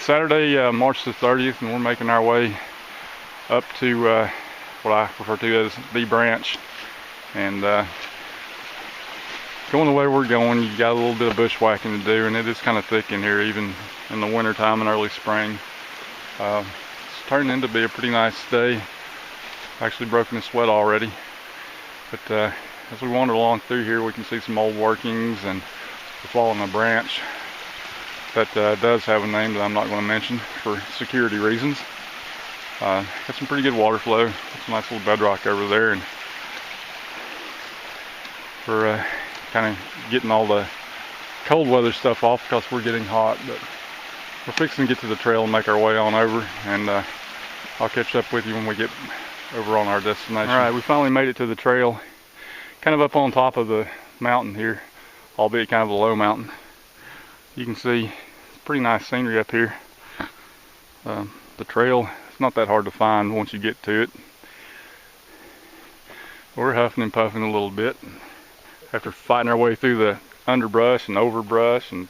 Saturday, March the 30th, and we're making our way up to what I refer to as the branch. And going the way we're going, you got a little bit of bushwhacking to do, and it is kind of thick in here, even in the winter time and early spring. It's turning into be a pretty nice day. Actually broken a sweat already. But as we wander along through here, we can see some old workings and the fall in a branch that does have a name that I'm not going to mention for security reasons. Got some pretty good water flow. Some nice little bedrock over there, and we're kind of getting all the cold weather stuff off because we're getting hot. But we're fixing to get to the trail and make our way on over, and I'll catch up with you when we get over on our destination. All right, we finally made it to the trail, kind of up on top of the mountain here, albeit kind of a low mountain. You can see it's pretty nice scenery up here. The trail, it's not that hard to find once you get to it. We're huffing and puffing a little bit after fighting our way through the underbrush and overbrush and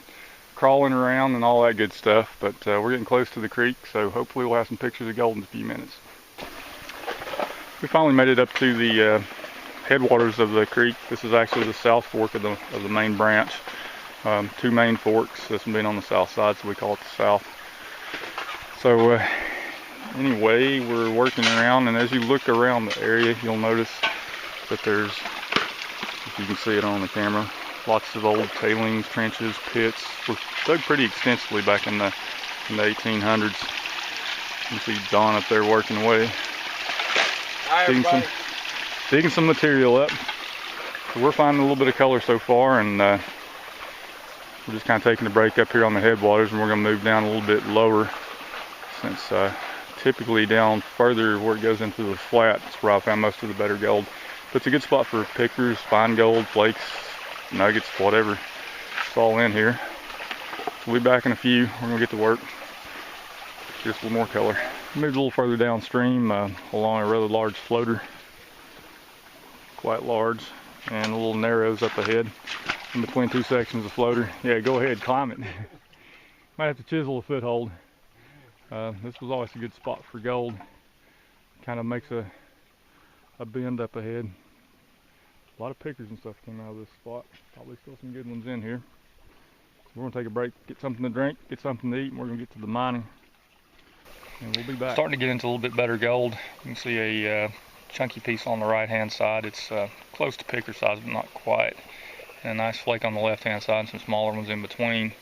crawling around and all that good stuff. But we're getting close to the creek, so hopefully we'll have some pictures of gold in a few minutes. We finally made it up to the headwaters of the creek. This is actually the south fork of the main branch. Two main forks, this one being on the south side, so we call it the south. So anyway, we're working around, and as you look around the area, you'll notice that there's, if you can see it on the camera, lots of old tailings, trenches, pits. Were dug pretty extensively back in the 1800s. You can see Don up there working away, digging some material up. So we're finding a little bit of color so far, and we're just kind of taking a break up here on the headwaters, and we're going to move down a little bit lower, since typically down further where it goes into the flat is where I found most of the better gold. But it's a good spot for pickers, fine gold, flakes, nuggets, whatever. It's all in here. We'll be back in a few. We're going to get to work. Just a little more color. Moved a little further downstream along a rather large floater. Quite large, and a little narrows up ahead in between two sections of floater. Yeah, go ahead, climb it. Might have to chisel a foothold. This was always a good spot for gold. Kind of makes a bend up ahead. A lot of pickers and stuff came out of this spot. Probably still some good ones in here. So we're gonna take a break, get something to drink, get something to eat, and we're gonna get to the mining. And we'll be back. Starting to get into a little bit better gold. You can see a chunky piece on the right hand side. It's close to picker size, but not quite. And a nice flake on the left hand side and some smaller ones in between.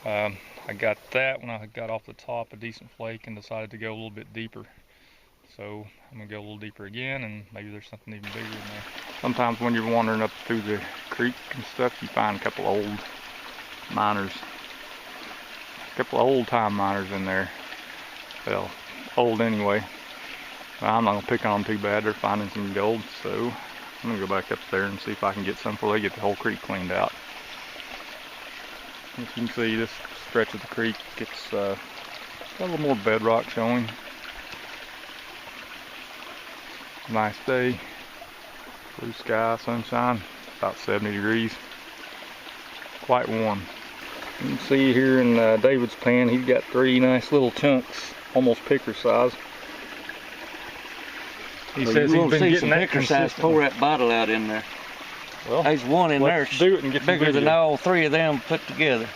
I got that when I got off the top, a decent flake, and decided to go a little bit deeper. So I'm gonna go a little deeper again, and maybe there's something even bigger in there. Sometimes when you're wandering up through the creek and stuff, you find a couple old miners, a couple of old time miners in there. Well, old anyway. I'm not gonna pick on them too bad. They're finding some gold, so I'm gonna go back up there and see if I can get some before they get the whole creek cleaned out. As you can see, this stretch of the creek gets got a little more bedrock showing. Nice day, blue sky, sunshine, about 70 degrees, quite warm. You can see here in David's pan, he's got three nice little chunks, almost picker size. He says he's been getting that picker size. Pour that bottle out in there. Well, there's one in there bigger than all three of them put together.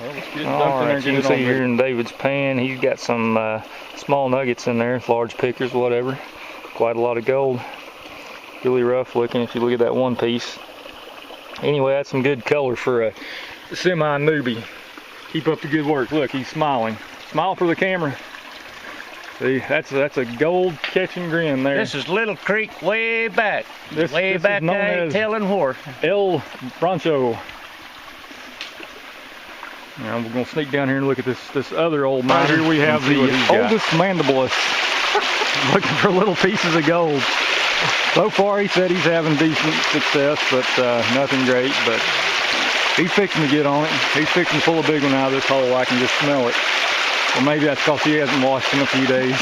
Well, let's get it dumped in there. You can see here in David's pan, he's got some small nuggets in there, large pickers, whatever. Quite a lot of gold. Really rough looking if you look at that one piece. Anyway, that's some good color for a semi-newbie. Keep up the good work. Look, he's smiling. Smile for the camera. See, that's a gold catching grin there. This is Little Creek way back. Way back there, telling where. El Rancho. Now we're gonna sneak down here and look at this other old miner. Here we have the oldest mandibulus. Looking for little pieces of gold. So far he said he's having decent success, but nothing great. But he's fixing to get on it. He's fixing to pull a big one out of this hole. I can just smell it. Or maybe that's because he hasn't washed in a few days.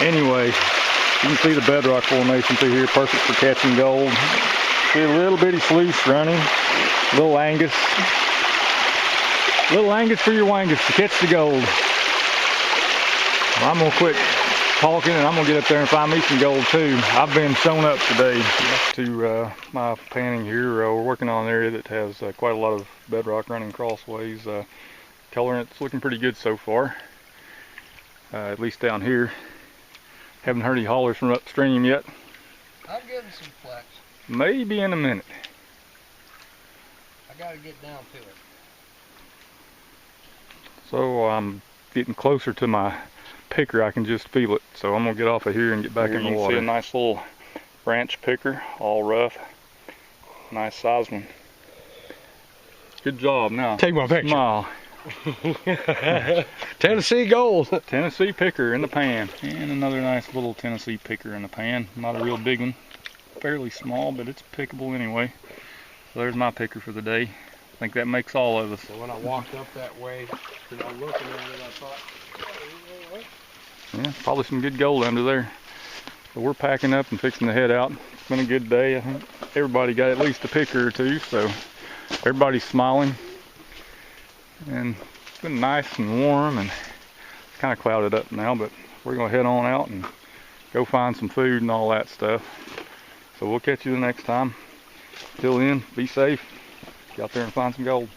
Anyway, you can see the bedrock formation through here, perfect for catching gold. See a little bitty sluice running, little Angus. Little Angus for your Wangus to catch the gold. Well, I'm gonna quit talking and I'm gonna get up there and find me some gold too. I've been shown up today to my panning here. We're working on an area that has quite a lot of bedrock running crossways. Colorant's looking pretty good so far, at least down here. Haven't heard any hollers from upstream yet. I'm getting some flex. Maybe in a minute. I gotta get down to it. So I'm getting closer to my picker. I can just feel it. So I'm gonna get off of here and get back in the water. You can see a nice little branch picker, all rough. Nice size one. Good job. Now take my picture. Smile. Tennessee gold. Tennessee picker in the pan. And another nice little Tennessee picker in the pan. Not a real big one. Fairly small, but it's pickable anyway. So there's my picker for the day. I think that makes all of us. So when I walked up that way, and I'm looking at it, I thought, yeah, probably some good gold under there. So we're packing up and fixing to head out. It's been a good day. I think everybody got at least a picker or two, so everybody's smiling. And it's been nice and warm, and it's kind of clouded up now, but we're gonna head on out and go find some food and all that stuff. So we'll catch you the next time. Till then, be safe. Get out there and find some gold.